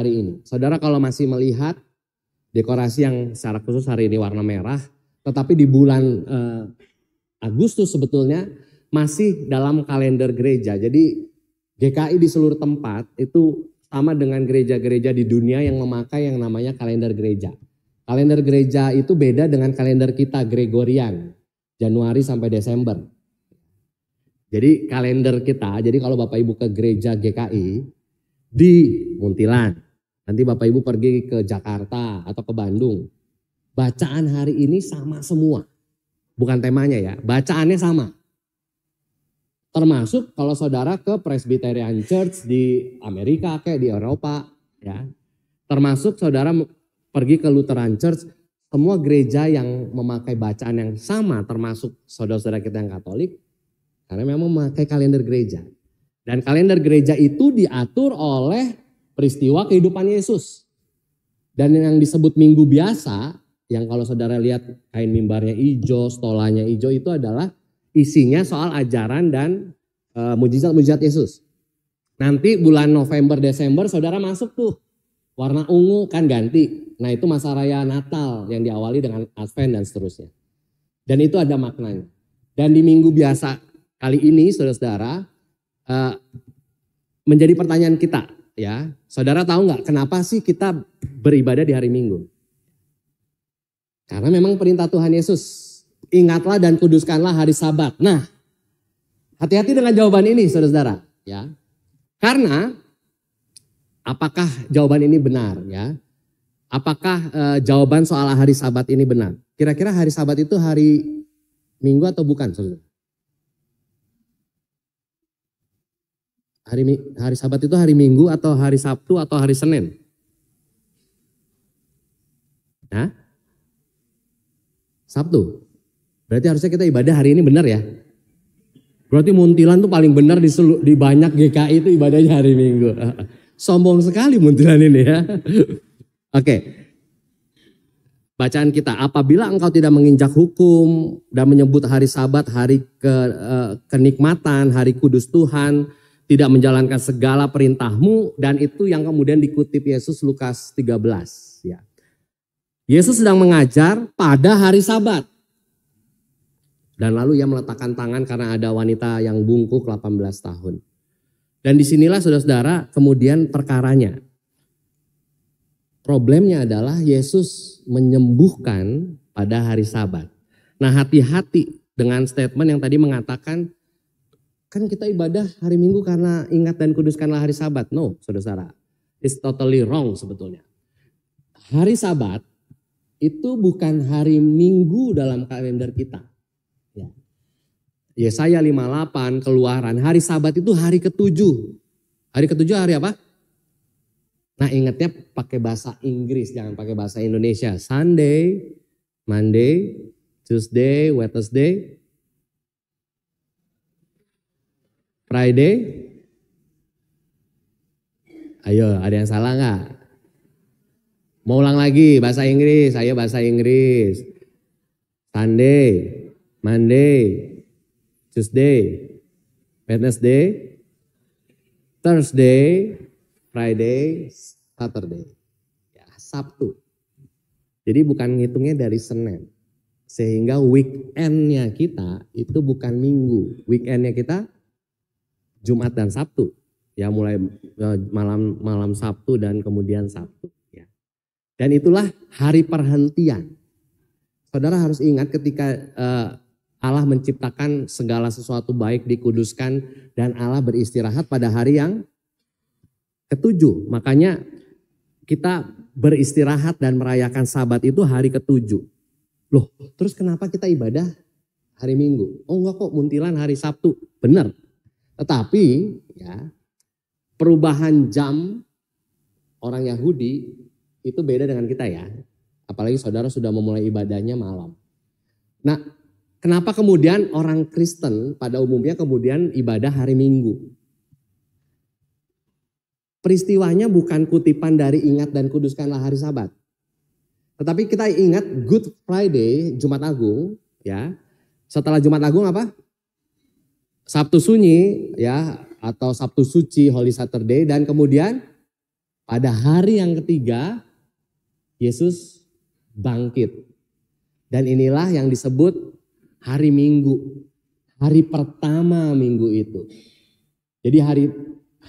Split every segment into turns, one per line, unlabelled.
hari ini. Saudara kalau masih melihat dekorasi yang secara khusus hari ini warna merah, tetapi di bulan Agustus sebetulnya masih dalam kalender gereja. Jadi GKI di seluruh tempat itu sama dengan gereja-gereja di dunia yang memakai yang namanya kalender gereja. Kalender gereja itu beda dengan kalender kita Gregorian, Januari sampai Desember. Jadi kalender kita, jadi kalau Bapak Ibu ke gereja GKI di Muntilan, nanti Bapak Ibu pergi ke Jakarta atau ke Bandung, bacaan hari ini sama semua. Bukan temanya ya, bacaannya sama. Termasuk kalau saudara ke Presbyterian Church di Amerika kayak di Eropa ya. Termasuk saudara pergi ke Lutheran Church, semua gereja yang memakai bacaan yang sama termasuk saudara-saudara kita yang Katolik karena memang memakai kalender gereja. Dan kalender gereja itu diatur oleh peristiwa kehidupan Yesus. Dan yang disebut minggu biasa, yang kalau saudara lihat kain mimbarnya hijau, stolanya hijau, itu adalah isinya soal ajaran dan mujizat-mujizat Yesus. Nanti bulan November, Desember saudara masuk tuh. Warna ungu kan ganti. Nah itu masa raya Natal yang diawali dengan Advent dan seterusnya. Dan itu ada maknanya. Dan di minggu biasa kali ini saudara-saudara menjadi pertanyaan kita ya. Saudara tahu nggak kenapa sih kita beribadah di hari Minggu? Karena memang perintah Tuhan Yesus, ingatlah dan kuduskanlah hari Sabat. Nah, hati-hati dengan jawaban ini saudara-saudara ya. Karena apakah jawaban ini benar ya? Apakah jawaban soal hari Sabat ini benar? Kira-kira hari Sabat itu hari Minggu atau bukan saudara? Hari Sabat itu hari Minggu atau hari Sabtu atau hari Senin? Nah, Sabtu. Berarti harusnya kita ibadah hari ini benar ya? Berarti Muntilan tuh paling benar di banyak GKI itu ibadahnya hari Minggu. Sombong sekali Muntilan ini ya. Oke. Bacaan kita, apabila engkau tidak menginjak hukum dan menyebut hari Sabat, hari kenikmatan, hari kudus Tuhan, tidak menjalankan segala perintahmu, dan itu yang kemudian dikutip Yesus Lukas 13 ya. Yesus sedang mengajar pada hari Sabat. Dan lalu ia meletakkan tangan karena ada wanita yang bungkuk 18 tahun. Dan disinilah saudara-saudara kemudian perkaranya. Problemnya adalah Yesus menyembuhkan pada hari Sabat. Nah hati-hati dengan statement yang tadi mengatakan kan kita ibadah hari Minggu karena ingat dan kuduskanlah hari Sabat. No, saudara-saudara. It's totally wrong sebetulnya. Hari Sabat itu bukan hari Minggu dalam kalender kita. Ya. Yesaya 58, Keluaran. Hari Sabat itu hari ke-7. Hari ke-7 hari apa? Nah ingatnya pakai bahasa Inggris, jangan pakai bahasa Indonesia. Sunday, Monday, Tuesday, Wednesday, Friday. Ayo, ada yang salah nggak? Mau ulang lagi bahasa Inggris, ayo bahasa Inggris. Sunday, Monday, Tuesday, Wednesday, Thursday, Friday, Saturday. Ya, Sabtu. Jadi bukan ngitungnya dari Senin. Sehingga weekendnya kita itu bukan Minggu. Weekendnya kita Jumat dan Sabtu, ya mulai malam Sabtu dan kemudian Sabtu. Ya. Dan itulah hari perhentian. Saudara harus ingat ketika Allah menciptakan segala sesuatu baik, dikuduskan, dan Allah beristirahat pada hari yang ke-7. Makanya kita beristirahat dan merayakan Sabat itu hari ke-7. Loh, terus kenapa kita ibadah hari Minggu? Oh enggak kok, Muntilan hari Sabtu. Benar. Tetapi ya perubahan jam orang Yahudi itu beda dengan kita ya. Apalagi saudara sudah memulai ibadahnya malam. Nah kenapa kemudian orang Kristen pada umumnya kemudian ibadah hari Minggu? Peristiwanya bukan kutipan dari ingat dan kuduskanlah hari Sabat. Tetapi kita ingat Good Friday, Jumat Agung ya. Setelah Jumat Agung apa? Sabtu Sunyi ya, atau Sabtu Suci, Holy Saturday, dan kemudian pada hari yang ketiga Yesus bangkit. Dan inilah yang disebut hari Minggu. Hari pertama minggu itu. Jadi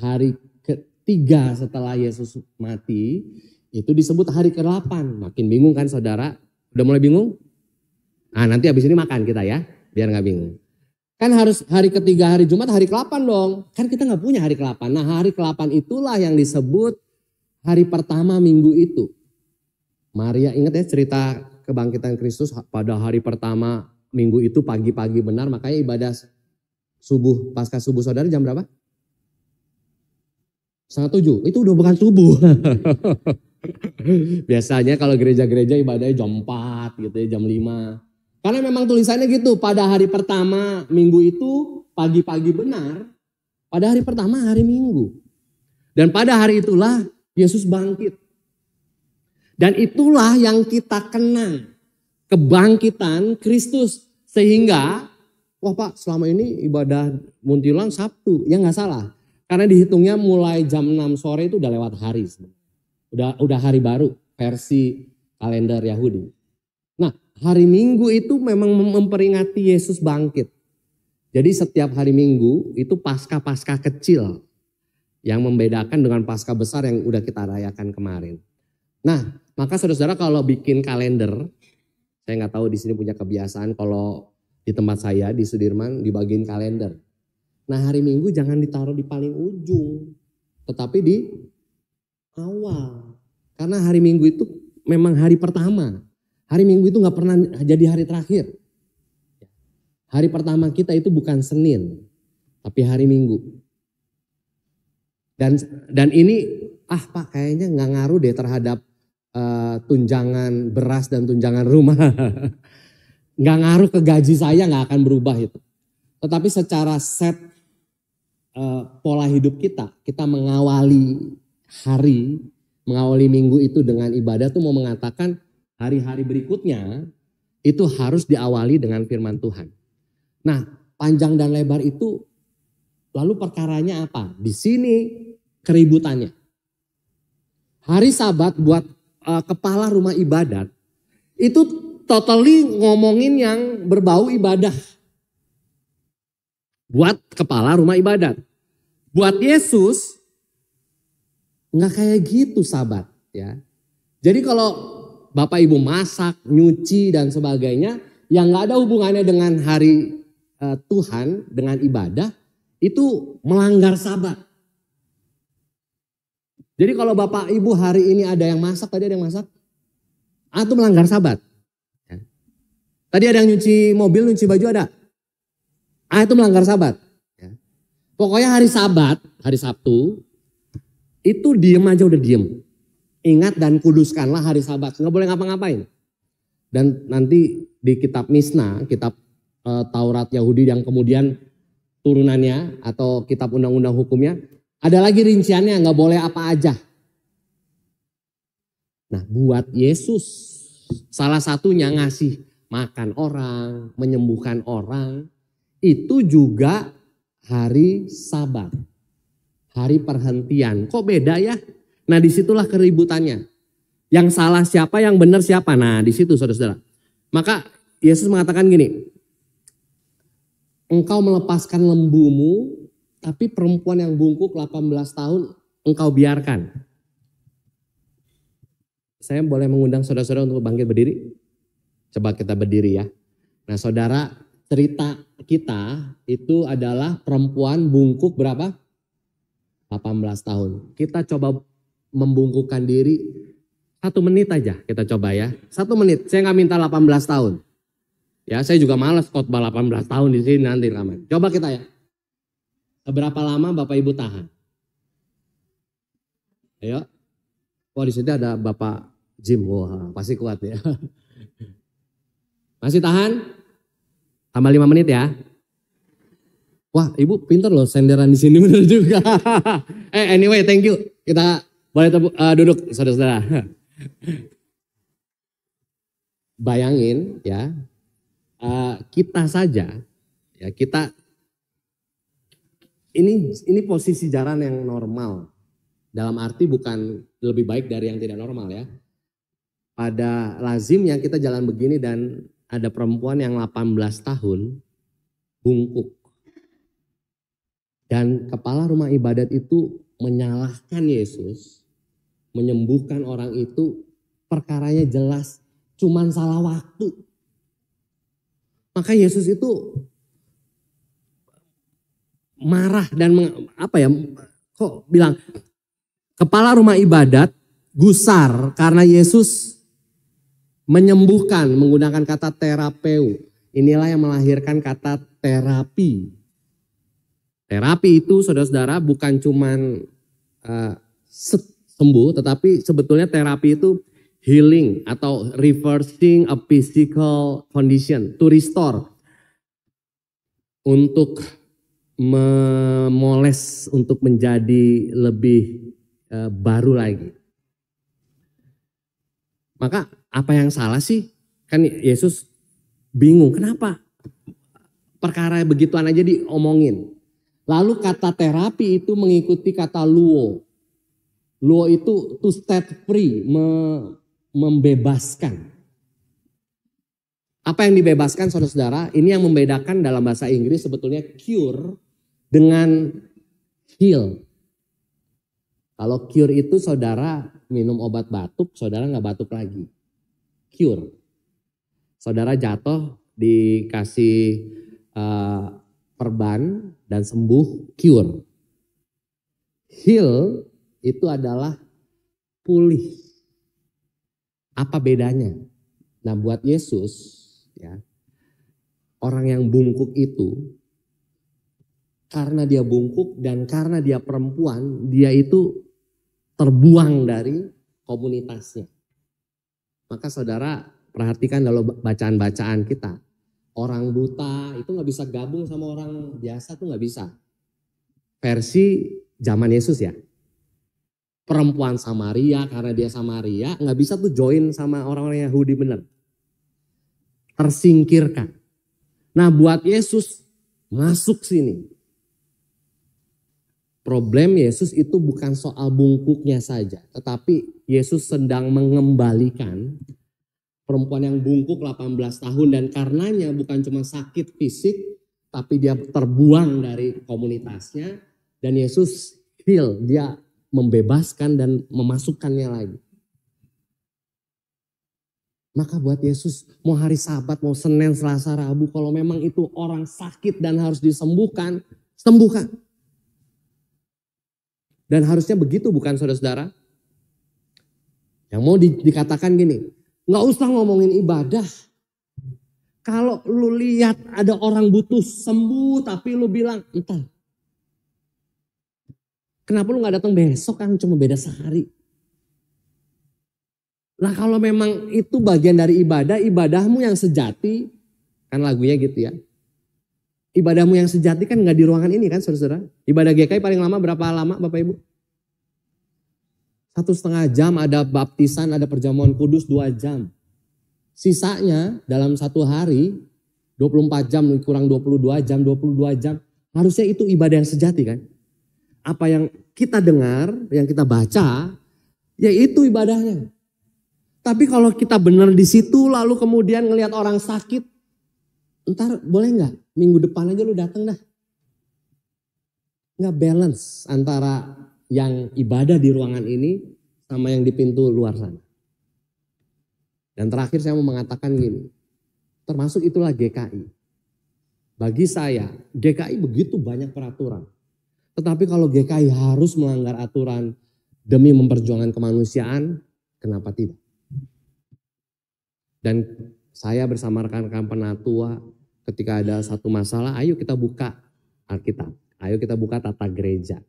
hari ketiga setelah Yesus mati itu disebut hari ke-8. Makin bingung kan saudara? Udah mulai bingung? Nah nanti habis ini makan kita ya, biar gak bingung. Kan harus hari ketiga hari Jumat hari ke-8 dong. Kan kita gak punya hari ke-8. Nah hari ke-8 itulah yang disebut hari pertama minggu itu. Maria ingat ya cerita kebangkitan Kristus pada hari pertama minggu itu pagi-pagi benar. Makanya ibadah subuh, pasca subuh saudara jam berapa? 6:30, itu udah bukan subuh. Biasanya kalau gereja-gereja ibadahnya jam 4 gitu ya, jam 5. Karena memang tulisannya gitu, pada hari pertama minggu itu pagi-pagi benar. Pada hari pertama hari Minggu. Dan pada hari itulah Yesus bangkit. Dan itulah yang kita kenang. Kebangkitan Kristus. Sehingga, wah Pak selama ini ibadah muntilan Sabtu. Ya gak salah. Karena dihitungnya mulai jam 6 sore itu udah lewat hari. Udah hari baru versi kalender Yahudi. Nah hari Minggu itu memang memperingati Yesus bangkit. Jadi setiap hari Minggu itu pasca kecil. Yang membedakan dengan pasca besar yang udah kita rayakan kemarin. Nah maka saudara-saudara kalau bikin kalender. Saya gak tahu di sini punya kebiasaan kalau di tempat saya di Sudirman dibagiin kalender. Nah hari Minggu jangan ditaruh di paling ujung, tetapi di awal. Karena hari Minggu itu memang hari pertama. Hari Minggu itu gak pernah jadi hari terakhir. Hari pertama kita itu bukan Senin, tapi hari Minggu. Dan ini, Pak kayaknya gak ngaruh deh terhadap tunjangan beras dan tunjangan rumah. Gak ngaruh ke gaji saya, gak akan berubah itu. Tetapi secara set pola hidup kita mengawali hari, mengawali minggu itu dengan ibadah tuh mau mengatakan hari-hari berikutnya itu harus diawali dengan firman Tuhan. Nah, panjang dan lebar itu lalu perkaranya apa? Di sini keributannya. Hari Sabat buat kepala rumah ibadat itu totally ngomongin yang berbau ibadah. Buat kepala rumah ibadat. Buat Yesus nggak kayak gitu Sabat ya. Jadi kalau Bapak Ibu masak, nyuci dan sebagainya yang nggak ada hubungannya dengan hari Tuhan, dengan ibadah itu melanggar Sabat. Jadi kalau Bapak Ibu hari ini ada yang masak, tadi ada yang masak, itu melanggar Sabat. Ya. Tadi ada yang nyuci mobil, nyuci baju ada. Itu melanggar Sabat. Ya. Pokoknya hari Sabat, hari Sabtu, itu diem aja udah diem. Ingat dan kuduskanlah hari Sabat, nggak boleh ngapa-ngapain. Dan nanti di kitab Misna, kitab Taurat Yahudi yang kemudian turunannya atau kitab undang-undang hukumnya, ada lagi rinciannya nggak boleh apa aja. Nah buat Yesus salah satunya ngasih makan orang, menyembuhkan orang, itu juga hari Sabat. Hari perhentian. Kok beda ya? Nah disitulah keributannya. Yang salah siapa, yang benar siapa? Nah disitu saudara-saudara. Maka Yesus mengatakan gini. Engkau melepaskan lembumu, tapi perempuan yang bungkuk 18 tahun engkau biarkan. Saya boleh mengundang saudara-saudara untuk bangkit berdiri? Coba kita berdiri ya. Nah saudara, cerita kita itu adalah perempuan bungkuk berapa? 18 tahun. Kita coba membungkukkan diri 1 menit aja kita coba ya. 1 menit, saya gak minta 18 tahun. Ya saya juga malas khotbah 18 tahun di sini nanti ramai. Coba kita ya. Berapa lama Bapak Ibu tahan? Ayo. Wah di sini ada Bapak Jim, wah pasti kuat ya. Masih tahan? Tambah 5 menit ya. Wah Ibu pintar loh senderan di sini bener juga. Anyway thank you. Kita boleh duduk saudara-saudara. Bayangin ya. Kita saja ya kita ini posisi jalan yang normal. Dalam arti bukan lebih baik dari yang tidak normal ya. Pada lazimnya kita jalan begini dan ada perempuan yang 18 tahun bungkuk. Dan kepala rumah ibadat itu menyalahkan Yesus, menyembuhkan orang itu, perkaranya jelas, cuman salah waktu. Maka Yesus itu marah dan kok bilang kepala rumah ibadat gusar karena Yesus menyembuhkan menggunakan kata terapeu. Inilah yang melahirkan kata terapi. Terapi itu saudara-saudara bukan cuman sembuh, tetapi sebetulnya terapi itu healing atau reversing a physical condition, to restore. Untuk memoles, untuk menjadi lebih baru lagi. Maka apa yang salah sih? Kan Yesus bingung, kenapa perkara begituan aja diomongin. Lalu kata terapi itu mengikuti kata luo. Luo itu to set free, membebaskan. Apa yang dibebaskan saudara-saudara? Ini yang membedakan dalam bahasa Inggris sebetulnya cure dengan heal. Kalau cure itu saudara minum obat batuk, saudara nggak batuk lagi. Cure. Saudara jatuh dikasih perban dan sembuh, cure. Heal itu adalah pulih. Apa bedanya? Nah buat Yesus, ya, orang yang bungkuk itu, karena dia bungkuk dan karena dia perempuan, dia itu terbuang dari komunitasnya. Maka saudara perhatikan dalam bacaan-bacaan kita. Orang buta itu gak bisa gabung sama orang biasa tuh gak bisa. Versi zaman Yesus ya. Perempuan Samaria karena dia Samaria gak bisa tuh join sama orang-orang Yahudi bener. Tersingkirkan. Nah buat Yesus masuk sini. Problem Yesus itu bukan soal bungkuknya saja. Tetapi Yesus sedang mengembalikan perempuan yang bungkuk 18 tahun. Dan karenanya bukan cuma sakit fisik. Tapi dia terbuang dari komunitasnya. Dan Yesus heal. Dia membebaskan dan memasukkannya lagi. Maka buat Yesus mau hari Sabat, mau Senin, Selasa, Rabu. Kalau memang itu orang sakit dan harus disembuhkan. Sembuhkan. Dan harusnya begitu bukan saudara-saudara? Yang mau dikatakan gini, gak usah ngomongin ibadah. Kalau lu lihat ada orang butuh sembuh tapi lu bilang, entah. Kenapa lu gak datang besok kan cuma beda sehari. Nah kalau memang itu bagian dari ibadah, ibadahmu yang sejati, kan lagunya gitu ya. Ibadahmu yang sejati kan gak di ruangan ini kan saudara-saudara. Ibadah GKI paling lama berapa lama Bapak Ibu? 1,5 jam, ada baptisan, ada perjamuan kudus 2 jam. Sisanya dalam satu hari 24 jam kurang 22 jam, 22 jam. Harusnya itu ibadah yang sejati kan. Apa yang kita dengar, yang kita baca, ya itu ibadahnya. Tapi kalau kita benar di situ lalu kemudian ngelihat orang sakit, ntar boleh nggak minggu depan aja lu datang dah. Nggak balance antara yang ibadah di ruangan ini sama yang di pintu luar sana. Dan terakhir saya mau mengatakan gini, termasuk itulah GKI. Bagi saya GKI begitu banyak peraturan. Tetapi kalau GKI harus melanggar aturan demi memperjuangkan kemanusiaan, kenapa tidak? Dan saya bersama rekan-rekan penatua ketika ada satu masalah, ayo kita buka Alkitab. Ayo kita buka tata gereja.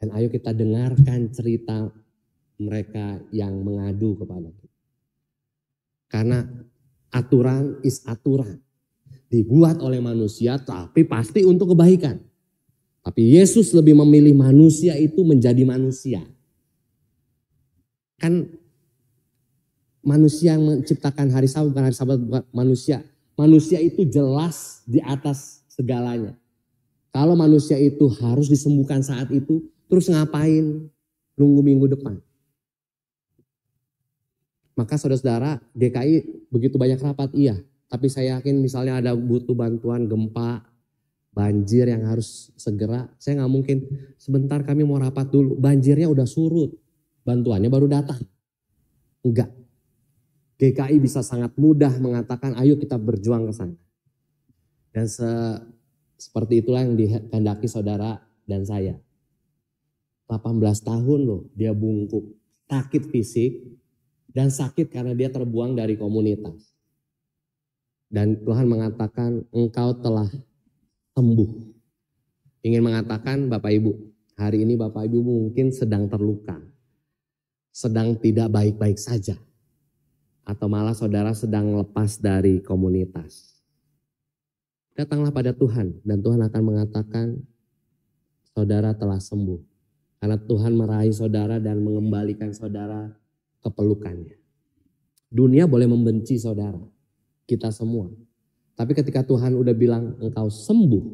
Dan ayo kita dengarkan cerita mereka yang mengadu kepada kita. Karena aturan is aturan. Dibuat oleh manusia tapi pasti untuk kebaikan. Tapi Yesus lebih memilih manusia itu menjadi manusia. Kan manusia yang menciptakan hari Sabat bukan hari Sabat bukan manusia. Manusia itu jelas di atas segalanya. Kalau manusia itu harus disembuhkan saat itu, terus ngapain? nunggu minggu depan. Maka saudara-saudara, GKI begitu banyak rapat, iya. Tapi saya yakin misalnya ada butuh bantuan gempa, banjir yang harus segera. Saya nggak mungkin sebentar kami mau rapat dulu, banjirnya udah surut, bantuannya baru datang. Enggak. GKI bisa sangat mudah mengatakan ayo kita berjuang ke sana. Dan seperti itulah yang dikehendaki saudara dan saya. 18 tahun loh dia bungkuk, sakit fisik dan sakit karena dia terbuang dari komunitas. Dan Tuhan mengatakan engkau telah sembuh. Ingin mengatakan Bapak Ibu, hari ini Bapak Ibu mungkin sedang terluka, sedang tidak baik-baik saja. Atau malah saudara sedang lepas dari komunitas. Datanglah pada Tuhan dan Tuhan akan mengatakan saudara telah sembuh. Karena Tuhan meraih saudara dan mengembalikan saudara ke pelukannya. Dunia boleh membenci saudara, kita semua. Tapi ketika Tuhan udah bilang engkau sembuh,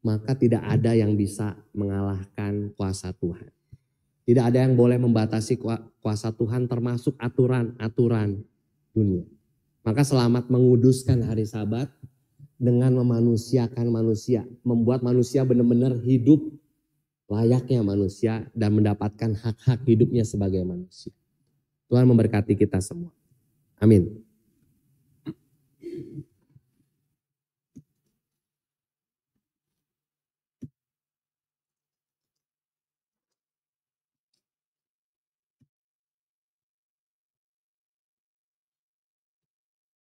maka tidak ada yang bisa mengalahkan kuasa Tuhan. Tidak ada yang boleh membatasi kuasa Tuhan termasuk aturan-aturan dunia. Maka selamat menguduskan hari Sabat dengan memanusiakan manusia. Membuat manusia benar-benar hidup layaknya manusia dan mendapatkan hak-hak hidupnya sebagai manusia. Tuhan memberkati kita semua. Amin.